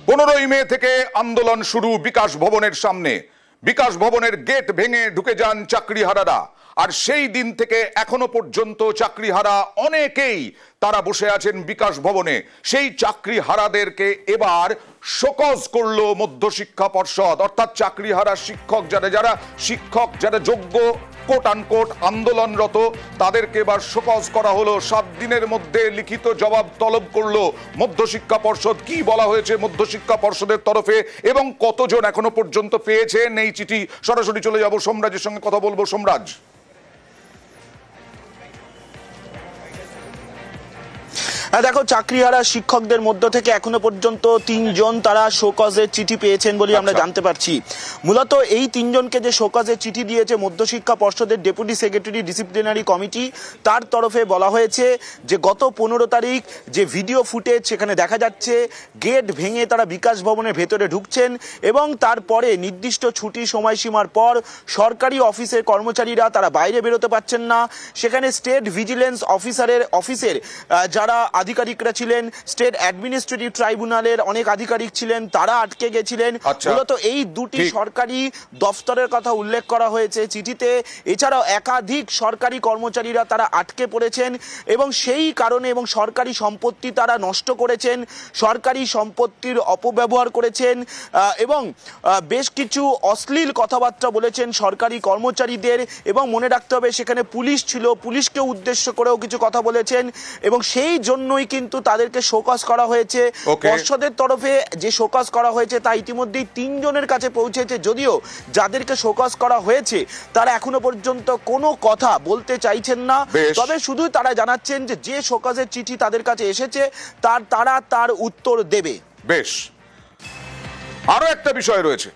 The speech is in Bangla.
15ই মে থেকে আন্দোলন শুরু বিকাশ ভবনের সামনে। বিকাশ ভবনের গেট ভেঙে ঢুকে যান চাকরিহারারা, আর সেই দিন থেকে এখনো পর্যন্ত চাকরিহারা অনেকেই তারা বসে আছেন বিকাশ ভবনে। সেই চাকরিহারাদেরকে এবার শোকজ করলো মধ্যশিক্ষা পর্ষদ, অর্থাৎ চাকরিহারা শিক্ষক যারা যোগ্য কোট আনকোট আন্দোলনরত তাদেরকে এবার শোকজ করা হলো। 7 দিনের মধ্যে লিখিত জবাব তলব করলো মধ্যশিক্ষা পর্ষদ। কি বলা হয়েছে মধ্যশিক্ষা পর্ষদের তরফে এবং কতজন এখনো পর্যন্ত পেয়েছেন এই চিঠি? সরাসরি চলে যাব সোমরাজের সঙ্গে কথা বলবো। সোমরাজ, দেখো, চাকরিহারা শিক্ষকদের মধ্য থেকে এখনো পর্যন্ত 3 জন তারা শোকজের চিঠি পেয়েছেন বলে আমরা জানতে পারছি। মূলত এই 3 জনকে যে শোকজের চিঠি দিয়েছে মধ্যশিক্ষা পর্ষদের ডেপুটি সেক্রেটারি ডিসিপ্লিনারি কমিটি, তার তরফে বলা হয়েছে যে গত 15 তারিখ যে ভিডিও ফুটেজ সেখানে দেখা যাচ্ছে গেট ভেঙে তারা বিকাশ ভবনের ভেতরে ঢুকছেন এবং তারপরে নির্দিষ্ট ছুটি সময়সীমার পর সরকারি অফিসের কর্মচারীরা তারা বাইরে বেরোতে পারছেন না। সেখানে স্টেট ভিজিলেন্স অফিসের যারা আধিকারিকরা ছিলেন, স্টেট অ্যাডমিনিস্ট্রেটিভ ট্রাইব্যুনালের অনেক আধিকারিক ছিলেন, তারা আটকে গেছিলেন। মূলত এই দুটি সরকারি দফতরের কথা উল্লেখ করা হয়েছে চিঠিতে। এছাড়াও একাধিক সরকারি কর্মচারীরা তারা আটকে পড়েছেন এবং সেই কারণে এবং সরকারি সম্পত্তি তারা নষ্ট করেছেন, সরকারি সম্পত্তির অপব্যবহার করেছেন এবং বেশ কিছু অশ্লীল কথাবার্তা বলেছেন সরকারি কর্মচারীদের। এবং মনে রাখতে হবে সেখানে পুলিশ ছিল, পুলিশকে উদ্দেশ্য করেও কিছু কথা বলেছেন এবং সেই জন্যই কিন্তু তাদেরকে শোকজ করা হয়েছে। পর্ষদের তরফে যে শোকজ করা হয়েছে তা ইতিমধ্যেই 3 জনের কাছে পৌঁছেছে, যদিও যাদেরকে শোকজ করা হয়েছে তারা এখনো পর্যন্ত কোনো কথা বলতে চাইছেন না। তবে শুধু তারা জানাচ্ছেন যে শোকজের চিঠি তাদের কাছে এসেছে তারা তার উত্তর দেবে। বেশ, আরো একটা বিষয় রয়েছে।